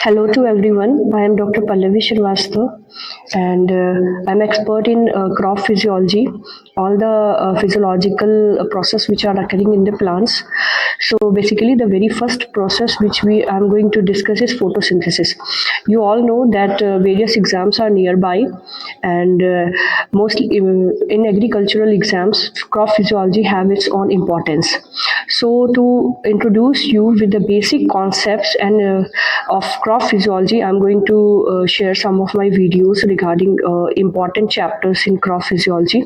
Hello to everyone. I am Dr. Pallavi Srivastava and I'm expert in crop physiology, all the physiological process which are occurring in the plants. So basically the very first process which we am going to discuss is photosynthesis. You all know that various exams are nearby and mostly in agricultural exams, crop physiology have its own importance. So to introduce you with the basic concepts and of crop physiology, I'm going to share some of my videos regarding important chapters in crop physiology.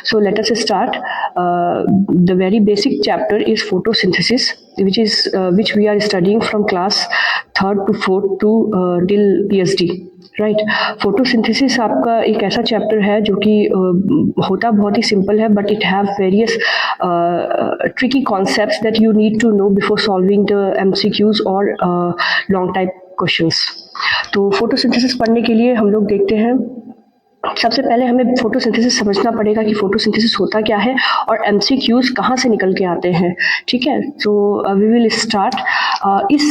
So let us start. The very basic chapter is photosynthesis, which we are studying from class third to fourth to till PhD. Right photosynthesis आपका एक ऐसा chapter है जो कि होता बहुत ही simple है but it have various tricky concepts that you need to know before solving the MCQs और लॉन्ग टाइप क्वेश्चंस. तो फोटोसिंथेसिस पढ़ने के लिए हम लोग देखते हैं सबसे पहले हमें फोटोसिंथेसिस समझना पड़ेगा कि फोटोसिंथेसिस होता क्या है और एमसीक्यूज कहाँ से निकल के आते हैं. ठीक है, तो वी विल स्टार्ट. इस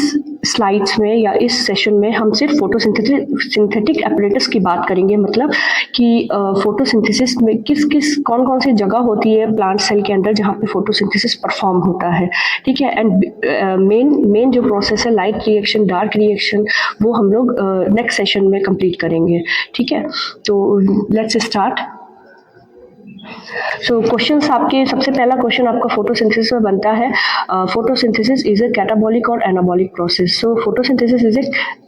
स्लाइड्स में या इस सेशन में हम सिर्फ सिंथेटिक एपरेटस की बात करेंगे, मतलब कि फोटोसिंथेसिस में कौन कौन सी जगह होती है प्लांट सेल के अंदर जहाँ पे फोटोसिंथेसिस परफॉर्म होता है. ठीक है, एंड मेन जो प्रोसेस है लाइट रिएक्शन डार्क रिएक्शन वो हम लोग नेक्स्ट सेशन में कंप्लीट करेंगे. ठीक है, तो लेट्स स्टार्ट. सो क्वेश्चंस आपके सबसे पहला क्वेश्चन आपका फोटोसिंथेसिस में बनता है. फोटोसिंथेसिस इज अ कैटाबॉलिक और anabolic process. So photosynthesis is a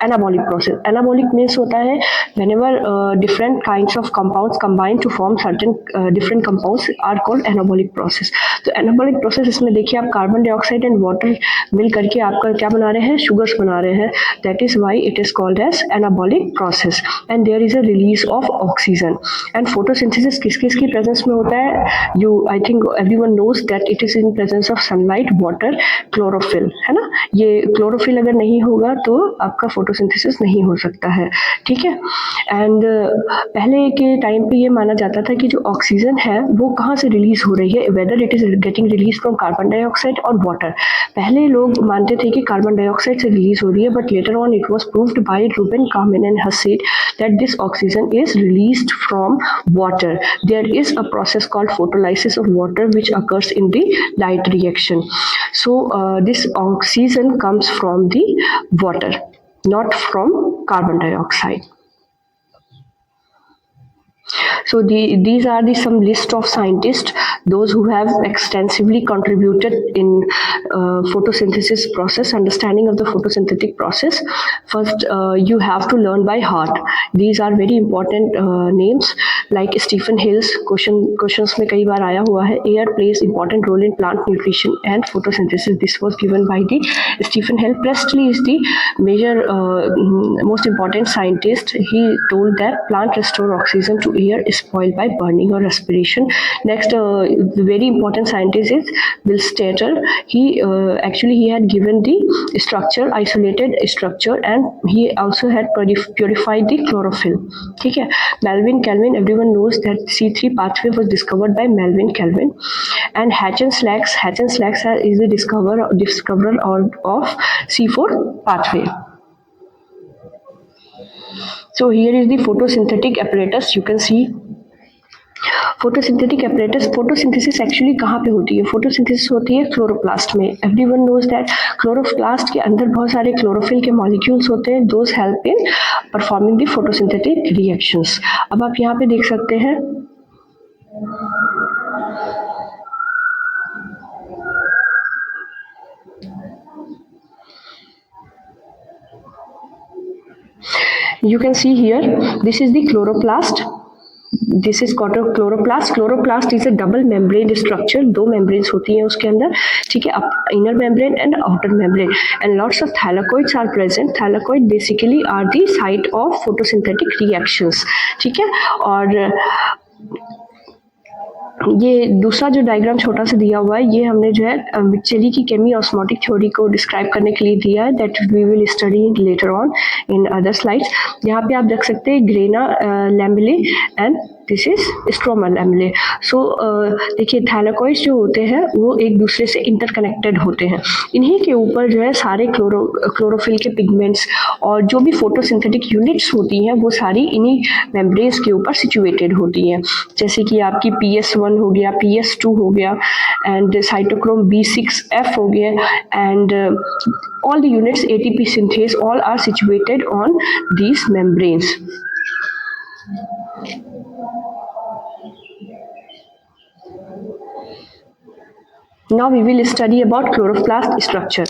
anabolic process. Anabolic means होता है whenever different kinds of compounds combine to form certain different compounds are called anabolic process. तो anabolic process इसमें देखिए आप carbon dioxide and water मिल करके आपका क्या बना रहे हैं, शुगर्स बना रहे हैं. That is why it is called as anabolic process and there is a release of oxygen. And photosynthesis किस किस की प्रेजेंस में होता है, I think everyone knows that it is in presence of sunlight water chlorophyll, है ना. ये chlorophyll अगर नहीं होगा तो आपका फोटोसिंथेसिस नहीं हो सकता है. ठीक है, एंड पहले के टाइम पे ये माना जाता था कि जो ऑक्सीजन है वो कहाँ से रिलीज हो रही है, whether it is getting release from carbon dioxide और वाटर. पहले लोग मानते थे कि कार्बन डाइऑक्साइड से रिलीज हो रही है, but later on it was proved by Ruben Kamen and Hassid that this oxygen is released from water. There is a process called photolysis of water which occurs in the light reaction. So this oxygen comes from the water, not from carbon dioxide. So these are some list of scientists, those who have extensively contributed in photosynthesis process, understanding of the photosynthetic process. First, you have to learn by heart. These are very important names like Stephen Hill's questions में कई बार आया हुआ है. Air plays important role in plant nutrition and photosynthesis. This was given by the Stephen Hill. Presley is the major most important scientist. He told that plant restore oxygen to air spoiled by burning or respiration. Next, the very important scientist is Will Stater. He had given the structure, isolated structure, and he also had purified the chlorophyll. ठीक है, Melvin Kelvin. Everyone knows that C3 pathway was discovered by Melvin Kelvin. And Hatch-and-Slacks is the discoverer of C4 pathway. So here is the photosynthetic apparatus. You can see photosynthetic apparatus. Photosynthesis actually कहाँ पे होती है? Photosynthesis होती है chloroplast में. Everyone knows that chloroplast के अंदर बहुत सारे क्लोरोफिल के मॉलिक्यूल्स होते हैं. Those help in performing the photosynthetic reactions. अब आप यहाँ पे देख सकते हैं you can see here this is the chloroplast. This is called a chloroplast. Chloroplast is a double membrane structure. दो membranes होती हैं उसके अंदर. ठीक है, inner membrane and outer membrane. And lots of thylakoids are present. Thylakoid basically are the site of photosynthetic reactions. ठीक है, और ये दूसरा जो डायग्राम छोटा सा दिया हुआ है ये हमने जो है मिचेली की केमी ऑस्मोटिक थ्योरी को डिस्क्राइब करने के लिए दिया है. That we will study later on in other slides. यहाँ पे आप देख सकते हैं grana lamellae and this is stroma lamellae. So देखिए थैलेकॉइड्स जो होते हैं वो एक दूसरे से इंटरकनेक्टेड होते हैं। इन्हीं के ऊपर जो है सारे क्लोरोफिल के पिगमेंट्स और जो भी फोटोसिंथेटिक यूनिट्स होती हैं वो सारी इन्हीं मेम्ब्रेन्स के ऊपर सिचुएटेड होती हैं। जैसे कि आपकी PS1 हो गया, PS2 हो गया एंड साइटोक्रोम B6F हो गया and all the units ATP synthase all are situated on these membranes. Now we will study about chloroplast structure.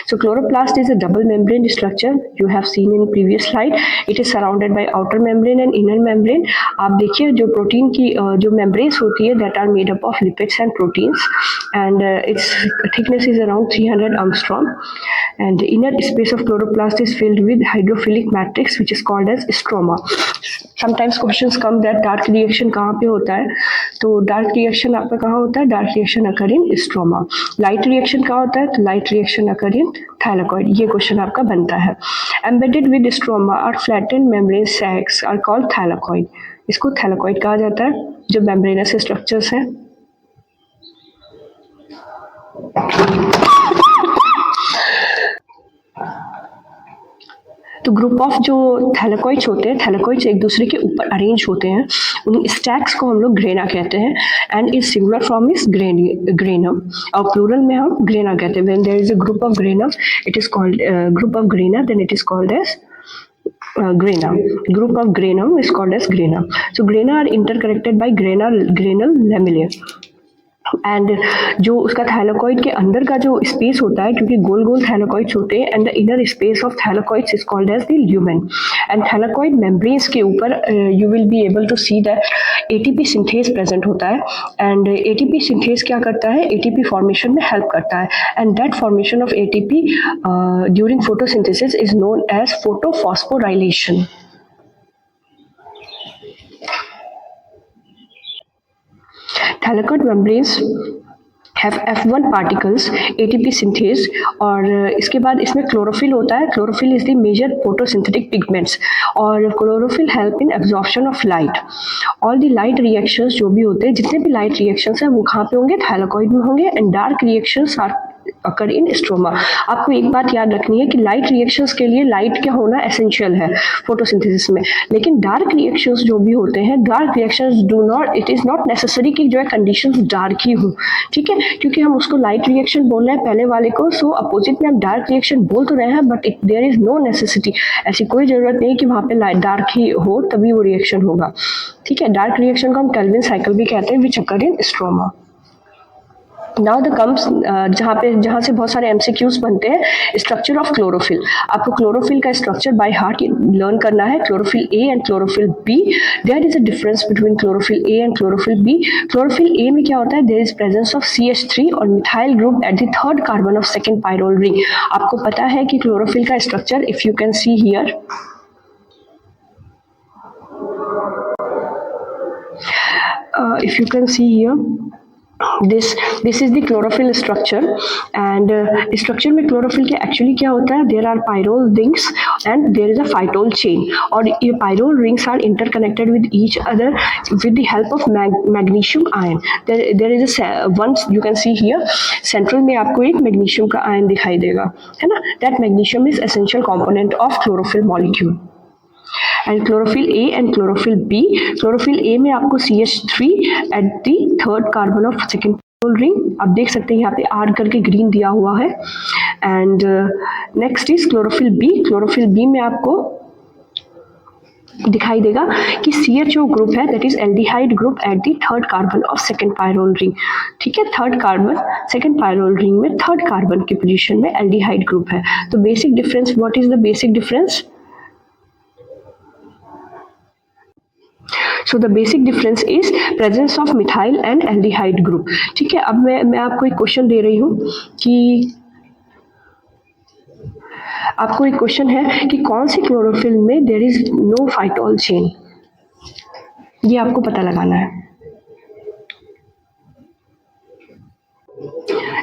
So chloroplast is a double membrane structure you have seen in previous slide. It is surrounded by outer membrane and inner membrane. आप देखिए जो protein की जो membranes होती है that are made up of lipids and proteins and its thickness is around 300 angstrom and the inner space of chloroplast is filled with hydrophilic matrix which is called as stroma. Sometimes questions come that dark reaction कहाँ पे होता है, तो dark reaction आपका कहाँ होता है, dark reaction occur in stroma. Light reaction कहाँ होता है, तो light reaction occur in thylakoid. ये क्वेश्चन आपका बनता है. Embedded with stroma are flattened membrane sacs are called thylakoid. इसको thylakoid कहा जाता है जो membranous structures हैं. तो ग्रुप ऑफ जो थैलेकॉइड्स होते हैं, थैलेकॉइड्स एक दूसरे के ऊपर अरेंज होते हैं, उन स्टैक्स को हम लोग ग्रेना कहते हैं and is singular form is granum और प्लूरल में हम ग्रेना कहते हैं. When there is a group of granum it is called group of grana, then it is called as grana. Group of granum is called as grana. So grana are interconnected by granal lamellae. And जो उसका thylakoid के अंदर का जो space होता है, क्योंकि गोल गोल thylakoids होते हैं and the inner space of thylakoids is called as the lumen. And thylakoid membranes के ऊपर you will be able to see that ATP synthase present होता है एंड एटीपी सिंथेस क्या करता है, एटीपी फॉर्मेशन में हेल्प करता है and that formation of ATP during photosynthesis is known as photophosphorylation. Thylakoid membranes have F1 particles, ATP synthase और इसके बाद इसमें क्लोरोफिल होता है. Chlorophyll is the major photosynthetic pigments और chlorophyll help in absorption of light. All the light reactions जो भी होते हैं, जितने भी लाइट रिएक्शंस हैं वो कहाँ पे होंगे, थैलेकॉइड में होंगे and dark reactions are occur in stroma. आपको एक बात याद रखनी है कि लाइट रिएक्शंस के लिए लाइट क्या होना एसेंशियल है फोटोसिंथेसिस में, लेकिन डार्क रिएक्शंस जो भी होते हैं, dark reactions do not, it is not necessary कि जो है कंडीशंस डार्क ही हो. ठीक है, क्योंकि हम उसको लाइट रिएक्शन बोल रहे हैं पहले वाले को, सो अपोजिट में हम डार्क रिएक्शन बोल तो रहे हैं but there is no necessity. ऐसी कोई जरूरत नहीं कि वहाँ पे लाइट डार्क ही हो तभी वो रिएक्शन होगा. ठीक है, डार्क रिएक्शन को हम केल्विन साइकिल भी कहते हैं which occur in stroma. Now the comes जहाँ से बहुत सारे MCQs बनते हैं, स्ट्रक्चर ऑफ क्लोरोफिल. आपको क्लोरोफिल का स्ट्रक्चर बाय हार्ट लर्न करना है. Chlorophyll A and chlorophyll B, there is a difference between chlorophyll A and chlorophyll B. Chlorophyll A में क्या होता है, there is presence of CH3 और methyl group at the third carbon of second pyrrole ring. आपको पता है कि chlorophyll का structure if you can see here, if you can see here, this is the chlorophyll structure and structure में chlorophyll के actually क्या होता है, there are pyrrole rings and there is a phytol chain और ये pyrrole rings are interconnected with each other with the help of magnesium ion. there is a once you can see here central में आपको एक magnesium का ion दिखाई देगा, है ना. that magnesium is essential component of chlorophyll molecule. And chlorophyll A and chlorophyll B, chlorophyll A में आपको CH3 at the third carbon of second ring, आप देख सकते हैं यहाँ पे R करके ग्रीन दिया हुआ है. And next is chlorophyll B. Chlorophyll B में आपको दिखाई देगा कि CHO ग्रुप है, that is aldehyde group at the third carbon of second pyrrole ring. ठीक है, third carbon second pyrrole ring में थर्ड कार्बन की पोजीशन में एल्डिहाइड ग्रुप है. तो basic difference, what is the basic difference? So the basic difference is presence of methyl and aldehyde group. ठीक है, अब मैं आपको एक क्वेश्चन दे रही हूँ कि आपको एक क्वेश्चन है कि कौन सी क्लोरोफिल में there is no phytol chain, ये आपको पता लगाना है.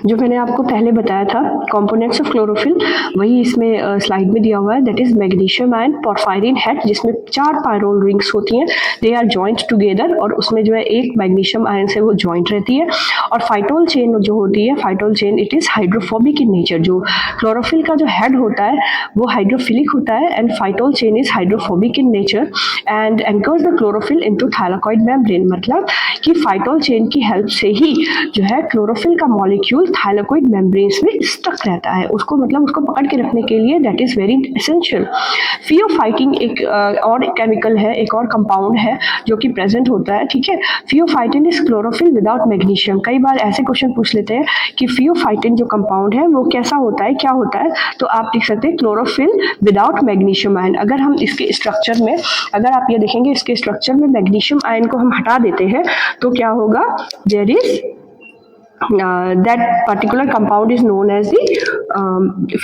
जो मैंने आपको पहले बताया था कंपोनेंट्स ऑफ क्लोरोफिल, वही इसमें स्लाइड में दिया हुआ है, that is magnesium ion, porphyrin head जिसमें 4 पायरोल रिंग्स होती हैं, दे आर जॉइंट टुगेदर, और उसमें जो है एक मैग्नीशियम आयन से वो जॉइंट रहती है। और फाइटोल चेन जो होती है, phytol chain it is hydrophobic in nature. जो क्लोरोफिल का जो हेड होता है वो हाइड्रोफिलिक होता है, and phytol chain is hydrophobic in nature and anchors the chlorophyll into thylakoid membrane. मतलब कि फाइटोल चेन की हेल्प से ही जो है क्लोरोफिल का मॉलिक्यूल थाइलाकॉइड मेम्ब्रेन्स में स्टक रहता है, उसको मतलब उसको पकड़ के रखने के लिए, that is very essential. Pheophytin एक और केमिकल है, एक और कंपाउंड है जो कि प्रेजेंट होता है, ठीक है। Pheophytin is chlorophyll without magnesium. कई बार ऐसे क्वेश्चन पूछ लेते हैं कि फियोफाइटिन जो कंपाउंड है वो कैसा होता है, क्या होता है, तो आप लिख सकते हैं क्लोरोफिल विदाउट मैग्नीशियम आयन। अगर हम इसके स्ट्रक्चर में, अगर आप ये देखेंगे इसके स्ट्रक्चर में मैग्नीशियम आयन को हम हटा देते हैं तो क्या होगा, there is that particular compound is known as the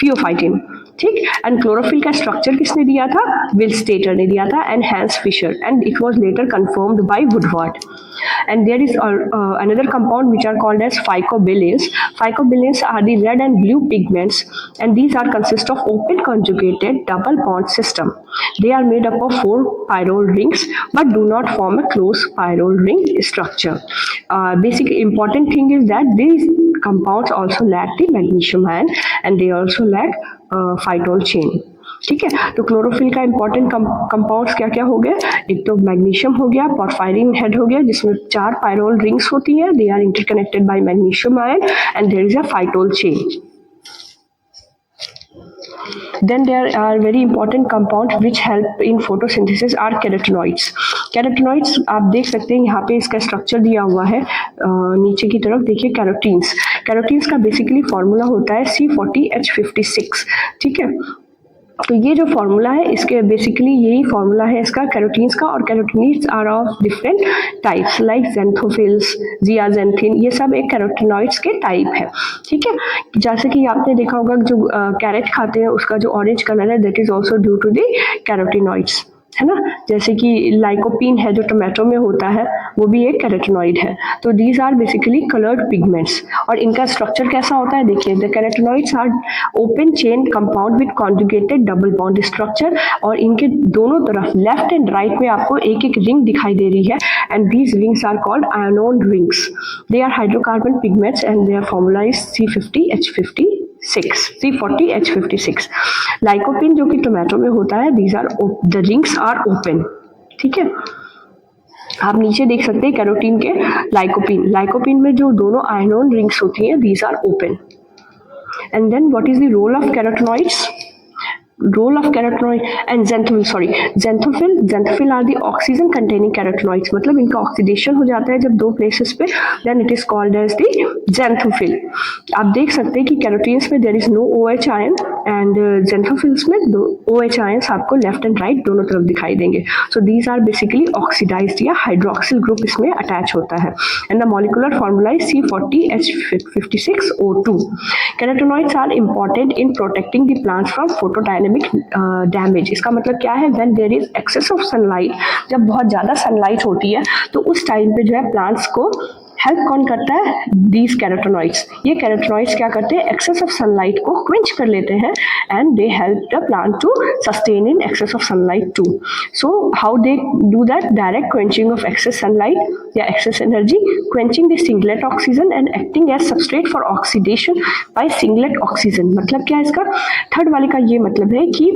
pheophytin, ठीक। एंड क्लोरोफिल का स्ट्रक्चर किसने दिया था, विल स्टेटर ने दिया था and Hans Fischer, and it was later confirmed by Woodward. And there is another compound which are called as phycobilins. Phycobilins are the red and blue pigments, and these are consist of open conjugated double bond system. They are made up of 4 pyrrole rings but do not form a close pyrrole ring structure. Basic important thing is that these compounds also lack the magnesium ion and they also lack phytol chain, ठीक है। तो chlorophyll का important compounds क्या क्या हो गए, एक तो मैग्नीशियम हो गया, पोरफायरिन हेड हो गया जिसमें 4 पायरोल रिंग्स होती हैं, they are interconnected by magnesium ion and there is a phytol chain. Then there are very important compounds which help in photosynthesis are carotenoids. Carotenoids आप देख सकते हैं यहाँ पे इसका स्ट्रक्चर दिया हुआ है, नीचे की तरफ देखिए कैरोटीन्स। कैरोटीन्स का बेसिकली फॉर्मूला होता है C40H56, ठीक है। तो ये जो फॉर्मूला है इसके बेसिकली यही फॉर्मूला है इसका कैरोटीन्स का, और carotenes are of different types like xanthophylls, zeaxanthin, ये सब एक कैरोटीनॉइड्स के टाइप है, ठीक है। जैसे कि आपने देखा होगा जो कैरेट खाते हैं उसका जो ऑरेंज कलर है that is also due to the carotenoids, है ना। जैसे कि लाइकोपीन है जो टोमेटो में होता है वो भी एक कैरोटीनॉइड है। तो these are basically coloured pigments, और इनका स्ट्रक्चर कैसा होता है देखिए, the carotenoids are open chain compound with conjugated double bond structure, और इनके दोनों तरफ लेफ्ट एंड राइट में आपको एक एक रिंग दिखाई दे रही है, and these rings are called ionone rings. They are hydrocarbon pigments and their formula is C40H56। Lycopene जो कि टोमेटो में होता है, these are the rings are open, ठीक है। आप नीचे देख सकते हैं कैरोटीन के लाइकोपिन, लाइकोपिन में जो दोनों आयनोन रिंग्स होती हैं these are open. And then what is the role of carotenoids, role of carotenoid and xanthophyll are the oxygen containing carotenoids, मतलब इनका ऑक्सीडेशन हो जाता है जब दो प्लेसेस पे, then it is called as the xanthophyll। आप देख सकते हैं कि कैरोटीन्स में there is no OH ion and xanthophylls में दो OH ions आपको लेफ्ट एंड राइट दोनों तरफ दिखाई देंगे। So these are basically oxidized या हाइड्रोक्सिल ग्रुप इसमें अटैच होता है, and the molecular formula is C40H56O2। Carotenoids are important in protecting the plants from photodynamic damage. इसका मतलब क्या है, when there is excess of sunlight, जब बहुत ज़्यादा सनलाइट होती है तो उस टाइम पे जो है प्लांट्स को हेल्प कौन करता है, दीज कैरोटीनॉइड्स। ये कैरोटीनॉइड्स क्या करते हैं, एक्सेस ऑफ सनलाइट को क्विंच कर लेते हैं and they help the plant to sustain in excess of sunlight too. So how they do that, direct quenching of excess sunlight या excess energy, quenching the singlet oxygen and acting as substrate for oxidation by singlet oxygen. मतलब क्या है इसका, third वाले का ये मतलब है कि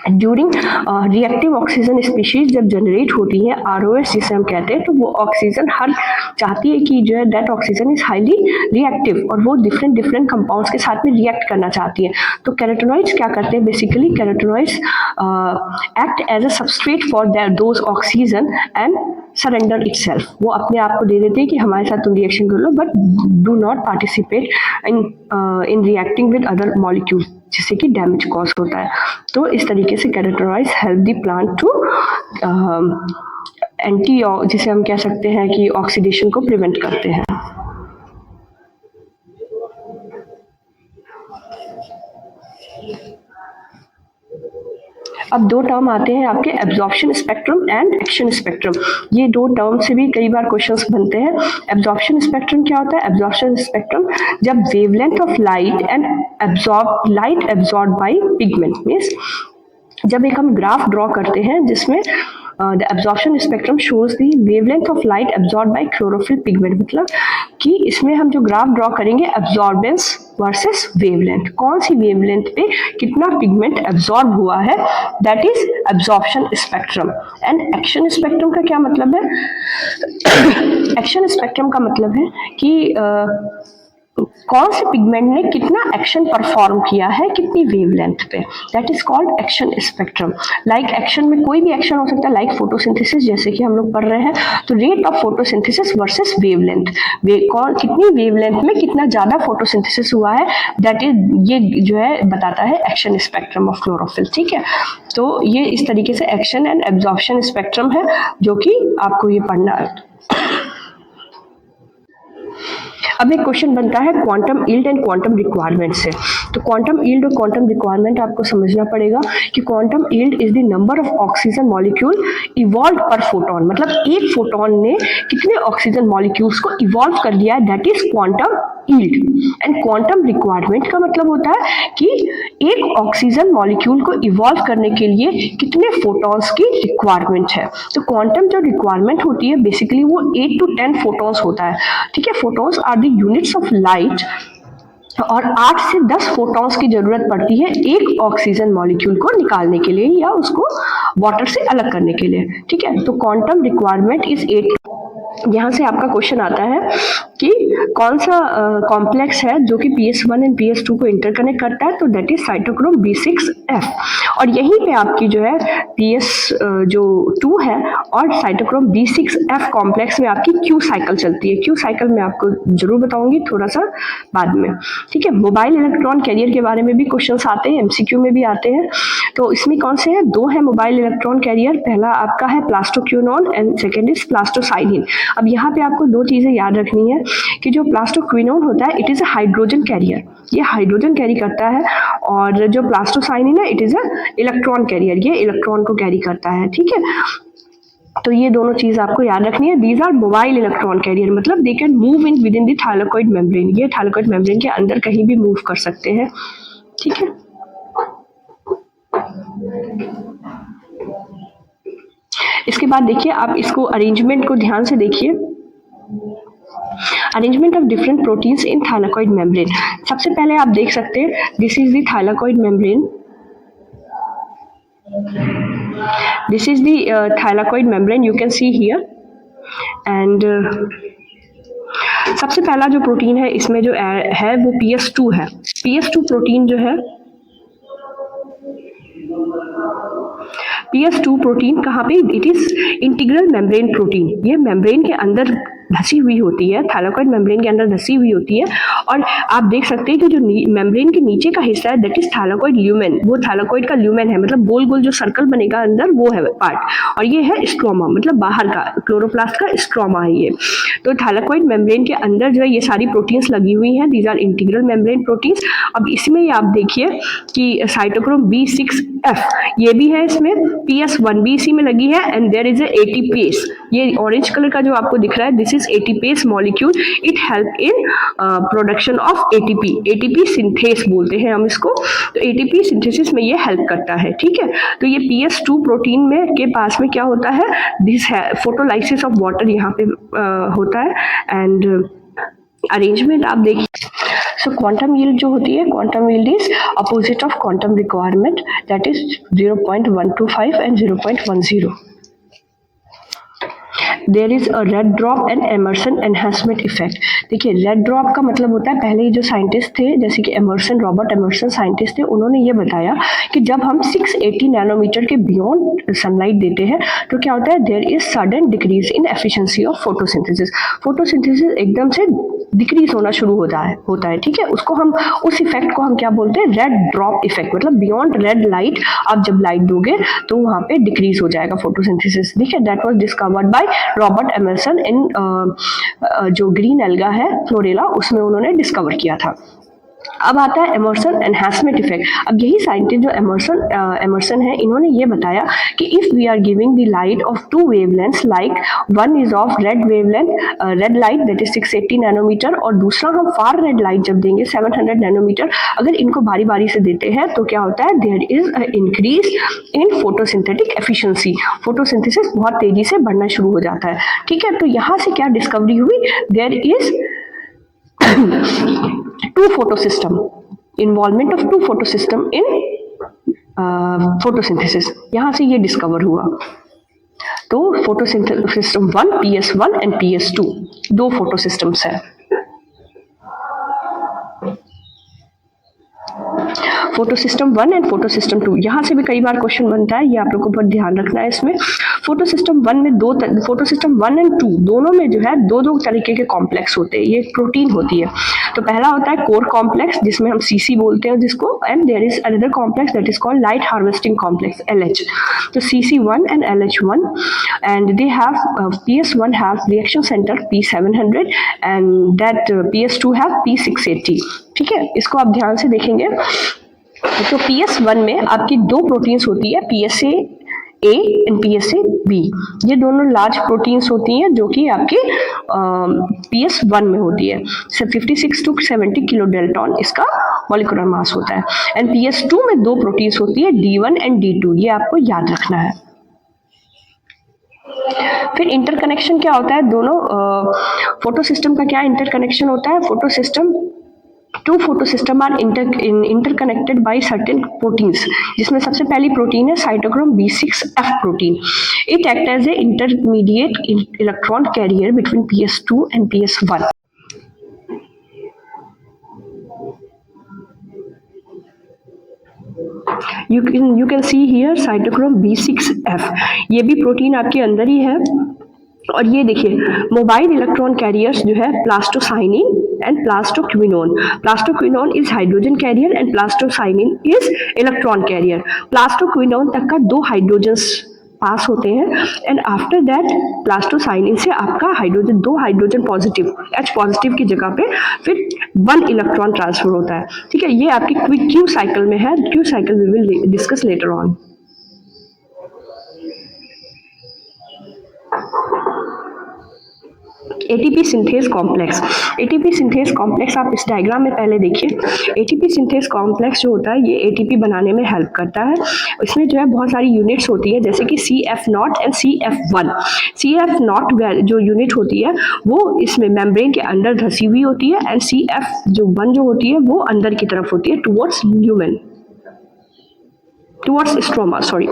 ड्यूरिंग रिएक्टिव ऑक्सीजन स्पीशीज जब जनरेट होती हैं, ROS जिसे हम कहते हैं, तो वो ऑक्सीजन हर चाहती है कि जो है that oxygen is highly reactive, और वो डिफरेंट कंपाउंड्स के साथ में रिएक्ट करना चाहती है। तो कैरोटीनॉइड्स क्या करते हैं, basically carotenoids act as a substrate for those oxygen and surrender itself. वो अपने आप को दे देते हैं कि हमारे साथ तुम रिएक्शन कर लो, but do not participate in reacting with other molecule, जिससे कि डैमेज कॉज होता है। तो इस तरीके से carotenoids help the plant to anti, जिसे हम कह सकते हैं कि ऑक्सीडेशन को प्रिवेंट करते हैं। अब दो टर्म आते हैं आपके absorption spectrum and action spectrum. ये दो टर्म से भी कई बार क्वेश्चंस बनते हैं। एब्जॉर्प्शन स्पेक्ट्रम क्या होता है? एब्जॉर्प्शन स्पेक्ट्रम जब wavelength of light and light absorb by pigment means जब एक हम ग्राफ ड्रॉ करते हैं जिसमें the absorption spectrum shows the wavelength of light absorb by chlorophyll pigment, मतलब कि इसमें हम जो ग्राफ ड्रॉ करेंगे एब्जॉर्बेंस वर्सेस वेवलेंथ, कौन सी वेवलेंथ पे कितना पिगमेंट एब्जॉर्ब हुआ है, that is absorption spectrum. And action spectrum का क्या मतलब है? एक्शन स्पेक्ट्रम का मतलब है कि कौन से पिगमेंट ने कितना एक्शन परफॉर्म किया है कितनी वेवलेंथ पे, that is called action spectrum. Like action में कोई भी एक्शन हो सकता है, लाइक फोटोसिंथेसिस जैसे कि हम लोग पढ़ रहे हैं, तो rate of photosynthesis versus wavelength, कौन कितनी वेवलेंथ में कितना ज्यादा फोटोसिंथेसिस हुआ है, दैट इज ये जो है बताता है एक्शन स्पेक्ट्रम ऑफ क्लोरोफिल। ठीक है, तो ये इस तरीके से एक्शन एंड एब्जॉर्प्शन स्पेक्ट्रम है जो कि आपको ये पढ़ना है। अब एक क्वेश्चन बनता है quantum yield and quantum requirement से। तो क्वांटम यील्ड और क्वांटम रिक्वायरमेंट आपको समझना पड़ेगा कि quantum yield is the number of oxygen molecule evolve पर फोटोन, मतलब एक फोटोन ने कितने ऑक्सीजन मॉलिक्यूल्स को इवॉल्व कर लिया है, that is quantum yield. And quantum requirement का मतलब होता है कि एक ऑक्सीजन मॉलिक्यूल को इवॉल्व करने के लिए कितने फोटॉन्स की रिक्वायरमेंट है। तो क्वांटम जो रिक्वायरमेंट होती है बेसिकली वो 8 to 10 फोटॉन्स होता है। ठीक है, photons are the units of light और 8 से 10 फोटॉन्स की जरूरत पड़ती है एक ऑक्सीजन मॉलिक्यूल को निकालने के लिए या उसको वाटर से अलग करने के लिए। ठीक है, तो क्वांटम रिक्वायरमेंट इज 8। यहाँ से आपका क्वेश्चन आता है कि कौन सा कॉम्प्लेक्स है जो कि PS1 एंड PS2 को इंटरकनेक्ट करता है, तो दैट इज साइटोक्रोम B6F। और यहीं पे आपकी जो है PS2 है और साइटोक्रोम B6F कॉम्प्लेक्स में आपकी Q साइकिल चलती है। Q साइकिल मैं आपको जरूर बताऊंगी थोड़ा सा बाद में। ठीक है, मोबाइल इलेक्ट्रॉन कैरियर के बारे में भी क्वेश्चन आते हैं, MCQ में भी आते हैं। तो इसमें कौन से हैं? दो है मोबाइल इलेक्ट्रॉन कैरियर, पहला आपका है plastoquinone and second is plastocyanin. अब यहाँ पे आपको दो चीजें याद रखनी है कि जो प्लास्टोक्विनोन होता है it is a hydrogen carrier, ये हाइड्रोजन कैरी करता है, और जो प्लास्टोसाइनिन है it is a electron carrier, ये इलेक्ट्रॉन को कैरी करता है। ठीक है, तो ये दोनों चीज आपको याद रखनी है। These are mobile electron carrier, मतलब they can move in with in the thylakoid membrane, ये थाइलाकोइड मेम्ब्रेन के अंदर कहीं भी मूव कर सकते हैं। ठीक है, इसके बाद देखिए आप इसको अरेंजमेंट को ध्यान से देखिए। Arrangement of different proteins in thylakoid membrane. सबसे पहले आप देख सकते हैं this is the thylakoid membrane, this is the thylakoid membrane, you can see here. And सबसे पहला जो प्रोटीन है इसमें जो है वो PS2 है। PS2 प्रोटीन जो है, PS2 प्रोटीन कहाँ पे? It is integral membrane protein, ये मेम्ब्रेन के अंदर धसी हुई होती है, थाइलाकोइड मेम्ब्रेन के अंदर धसी हुई होती है। और आप देख सकते हैं कि जो मेम्ब्रेन के नीचे का हिस्सा है दैट इज थाइलाकोइड ल्यूमेन, वो थाइलाकोइड का ल्यूमेन है, मतलब गोल गोल जो सर्कल बनेगा अंदर वो है पार्ट, और ये है स्ट्रोमा, मतलब बाहर का क्लोरोप्लास्ट का स्ट्रोमा है ये। तो थाइलाकोइड मेम्ब्रेन के अंदर जो है ये सारी प्रोटीन्स लगी हुई हैं, these are integral membrane proteins. अब इसमें ही आप देखिए कि साइटोक्रोम B6F ये भी है, इसमें PS1 भी इसी में लगी है, and there is a ATPase, ये ऑरेंज कलर का जो आपको दिख रहा है this is ATPase molecule, it help in production of ATP synthase बोलते हैं हम इसको, तो ATP सिंथेसिस में ये हेल्प करता है। ठीक है, तो ये PS2 प्रोटीन में के पास में क्या होता है, दिस है फोटोलाइसिस ऑफ वाटर यहाँ पे होता है। एंड अरेंजमेंट आप देखिए, सो क्वांटम यील्ड जो होती है, quantum yield is opposite of quantum requirement, that is 0.125 and 0.10। There is a red drop and Emerson enhancement effect. देखिए रेड ड्रॉप का मतलब होता है, पहले जो साइंटिस्ट थे जैसे कि एमर्सन, रॉबर्ट एमर्सन साइंटिस्ट थे, उन्होंने ये बताया कि जब हम 680 नैनोमीटर के बियॉन्ड सनलाइट देते हैं तो क्या होता है, there is sudden decrease in efficiency of photosynthesis, photosynthesis एकदम से डिक्रीज होना शुरू होता है। ठीक है, उसको हम उस इफेक्ट को हम क्या बोलते हैं, रेड ड्रॉप इफेक्ट, मतलब बियॉन्ड रेड लाइट आप जब लाइट दोगे तो वहाँ पे डिक्रीज हो जाएगा फोटोसिंथेसिस। ठीक है, that was discovered by Robert Emerson in जो ग्रीन एल्गा है फ्लोरेला, उसमें उन्होंने डिस्कवर किया था। अब आता है एमर्सन एनहांसमेंट इफेक्ट। अब यही साइंटिस्ट जो एमर्सन है, इन्होंने ये बताया कि if we are giving the light of two wavelengths, like one is of red wavelength, red light that is 680 nanometre, और दूसरा हम फार रेड लाइट जब देंगे 700 नैनोमीटर, अगर इनको बारी बारी से देते हैं तो क्या होता है, there is increase in photosynthetic efficiency, photosynthesis बहुत तेजी से बढ़ना शुरू हो जाता है। ठीक है, तो यहाँ से क्या डिस्कवरी हुई, there is two photosystem, involvement of two photosystem in photosynthesis, यहाँ से ये डिस्कवर हुआ। तो फोटोसिस्टम 1 PS1 एंड PS2 दो फोटोसिस्टम्स है। फोटोसिस्टम 1 एंड फोटोसिस्टम 2, यहाँ से भी कई बार क्वेश्चन बनता है, ये आप लोगों को पर ध्यान रखना है इसमें। फोटोसिस्टम 1 में फोटोसिस्टम 1 एंड 2 दोनों में जो है दो दो तरीके के कॉम्प्लेक्स होते हैं, ये प्रोटीन होती है। तो पहला होता है कोर कॉम्प्लेक्स, जिसमें हम CC बोलते हैं जिसको, and there is another complex that is called light harvesting complex, LH। तो CC1 and LH1, and they have PS1 have reaction centre P700 and that PS2 have P680। ठीक है, इसको आप ध्यान से देखेंगे। तो PS1 में आपकी दो प्रोटीन्स होती है, PSA A and PSA B, ये दोनों लार्ज प्रोटीन्स होती हैं जो कि आपके PS1 में होती है। 56 to 70 किलो डेल्टॉन इसका मॉलिक्यूलर मास होता है। एंड PS2 में दो प्रोटीन्स होती है, D1 एंड D2, ये आपको याद रखना है। फिर इंटरकनेक्शन क्या होता है, दोनों फोटोसिस्टम का क्या इंटरकनेक्शन होता है, photosystem two photosystem are interconnected by certain proteins, जिसमें सबसे पहली प्रोटीन है cytochrome B6F protein. It act as a intermediate electron carrier between PS2 and PS1। You can see here cytochrome B6F, ये भी प्रोटीन आपके अंदर ही है। और ये देखिए मोबाइल इलेक्ट्रॉन कैरियर्स जो है plastocyanin and plastoquinone. Plastoquinone is hydrogen carrier and plastocyanin is electron carrier. Plastoquinone तक का दो हाइड्रोजन्स पास होते हैं एंड आफ्टर दैट प्लास्टोसाइनिन से आपका हाइड्रोजन, दो हाइड्रोजन पॉजिटिव H पॉजिटिव की जगह पे फिर 1 इलेक्ट्रॉन ट्रांसफर होता है। ठीक है, ये आपकी क्यू साइकिल में है, Q cycle we will discuss later on. ATP synthase complex, ATP synthase complex आप इस डायग्राम में पहले देखिए। एटीपी सिंथेस कॉम्प्लेक्स जो होता है ये एटीपी बनाने में हेल्प करता है। इसमें जो है बहुत सारी यूनिट्स होती है, जैसे कि CF0 एंड CF1। CF0 जो यूनिट होती है वो इसमें मेम्ब्रेन के अंदर धसी हुई होती है, एंड CF1 जो होती है वो अंदर की तरफ होती है, towards lumen, towards stroma, sorry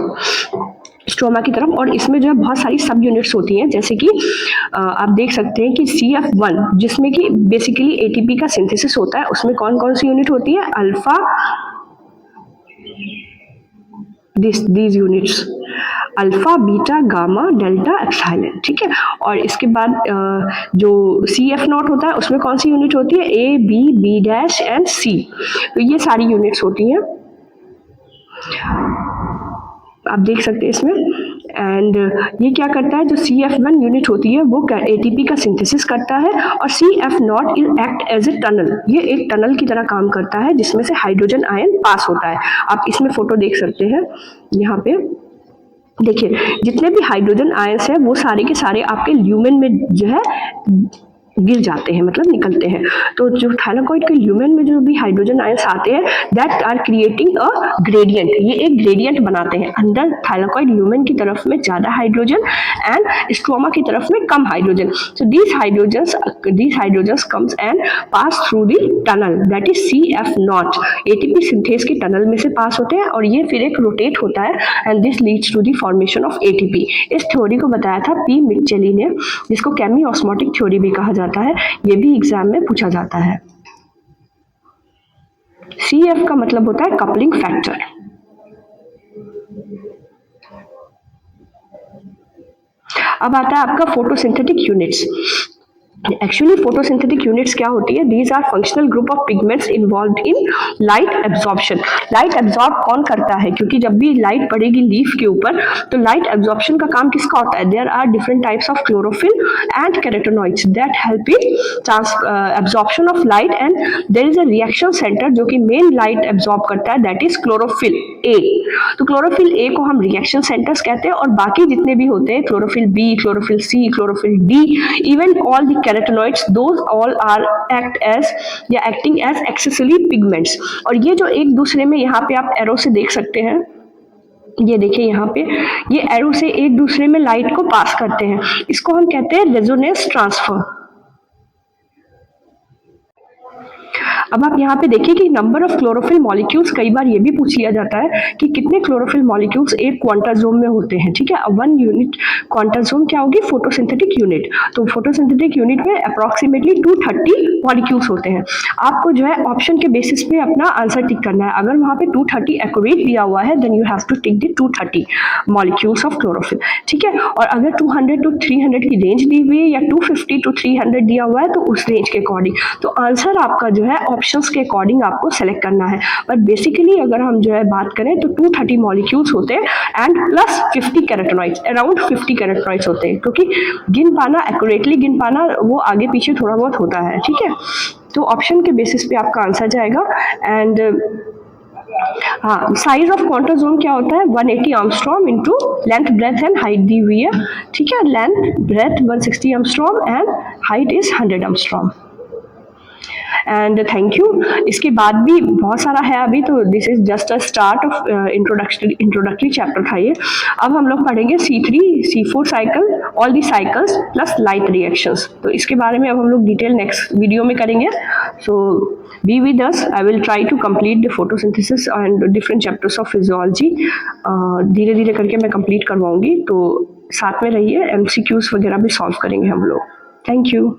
stroma की तरफ। और इसमें जो है बहुत सारी सब यूनिट्स होती हैं, जैसे कि आप देख सकते हैं कि CF1 जिसमें कि बेसिकली एटीपी का सिंथेसिस होता है, उसमें कौन कौन सी यूनिट होती है, alpha, these units alpha, beta, gamma, delta, epsilon. ठीक है, और इसके बाद जो CF0 होता है उसमें कौन सी यूनिट होती है, A, B, B' and C। तो ये सारी यूनिट्स होती हैं, आप देख सकते हैं इसमें। एंड ये क्या करता है, जो CF1 यूनिट होती है वो एटीपी का सिंथेसिस करता है, और CF0 is act as a tunnel, ये एक टनल की तरह काम करता है जिसमें से हाइड्रोजन आयन पास होता है। आप इसमें फोटो देख सकते हैं, यहाँ पे देखिए जितने भी हाइड्रोजन आयंस है वो सारे के सारे आपके ल्यूमेन में जो है गिर जाते हैं, मतलब निकलते हैं। तो जो थाइलाकॉइड के ल्यूमेन में जो भी हाइड्रोजन आयंस आते हैं that are creating a gradient, ये एक ग्रेडियंट बनाते हैं। अंदर थाइलाकॉइड ल्यूमेन की तरफ में ज्यादा हाइड्रोजन एंड स्ट्रोमा की तरफ में come hydrogen. So these hydrogens comes and pass through the tunnel that is CF0। ATP synthase के टनल में से पास होते हैं और ये फिर एक रोटेट होता है and this leads to the formation of ATP. इस थ्योरी को बताया था P. मिचेली ने, जिसको केमी ऑस्मोटिक थ्योरी भी कहा जाता है, ये भी एग्जाम में पूछा जाता है। CF का मतलब होता है कपलिंग फैक्टर। अब आता है आपका photosynthetic units. Actually photosynthetic units क्या होती है, these are functional group of pigments involve in light absorption. Light absorb कौन करता है, क्योंकि जब भी लाइट पड़ेगी लीफ के ऊपर तो लाइट एब्जॉर्प्शन का काम किसका होता है, there are different types of chlorophyll and carotenoids that help in absorption of light, and there is a reaction centre जो कि मेन लाइट एब्जॉर्ब करता है, दैट इज क्लोरोफिल ए। तो क्लोरोफिल ए को हम रिएक्शन सेंटर्स कहते हैं, और बाकी जितने भी होते हैं chlorophyll B, chlorophyll C, chlorophyll D, even all the carotenoids, those all are act as या एक्टिंग एज एक्सेसरी पिगमेंट्स। और ये जो एक दूसरे में, यहाँ पे आप एरो से देख सकते हैं, ये देखिए यहाँ पे ये एरो से एक दूसरे में लाइट को पास करते हैं, इसको हम कहते हैं रेजोनेंस ट्रांसफर। अब आप यहाँ पे देखिए कि नंबर ऑफ क्लोरोफिल मॉलिक्यूल्स, कई बार ये भी पूछ लिया जाता है कि कितने क्लोरोफिल मॉलिक्यूल्स एक क्वांटाजोम में होते हैं, ठीक है। अब 1 यूनिट क्वांटाजोम क्या होगी, फोटोसिंथेटिक यूनिट। तो फोटोसिंथेटिक यूनिट में अप्रोक्सीमेटली 230 मॉलिक्यूल्स होते हैं। आपको जो है ऑप्शन के बेसिस पे अपना आंसर टिक करना है। अगर वहाँ पे 230 एक्यूरेट दिया हुआ है then you have to tick the 230 molecules of chlorophyll, ठीक है। और अगर 200 to 300 की रेंज दी हुई है या 250 to 300 दिया हुआ है तो उस रेंज के अकॉर्डिंग तो आंसर आपका जो है ऑप्शंस के अकॉर्डिंग आपको सेलेक्ट करना है। बट बेसिकली अगर हम जो है बात करें तो 230 मॉलिक्यूल्स होते हैं and plus 50 carotenoids, around 50 carotenoids होते हैं, क्योंकि गिन पाना, एक्यूरेटली गिन पाना वो आगे पीछे थोड़ा बहुत होता है, ठीक है। तो ऑप्शन के बेसिस पे आपका आंसर जाएगा। एंड हाँ, साइज ऑफ क्वांटाजोम क्या होता है, 180 angstrom into length breadth and height दी हुई है, ठीक है। Length breadth 160 angstrom and height is 100 angstrom. And thank you. इसके बाद भी बहुत सारा है अभी, तो this is just a start of introductory chapter था ये। अब हम लोग पढ़ेंगे C3 C4 cycle, all the cycles plus light reactions. तो इसके बारे में अब हम लोग डिटेल नेक्स्ट वीडियो में करेंगे। So be with us, I will try to complete the photosynthesis and different chapters of physiology. धीरे धीरे करके मैं कंप्लीट करवाऊंगी, तो साथ में रहिए। MCQs वगैरह भी सॉल्व करेंगे हम लोग। Thank you.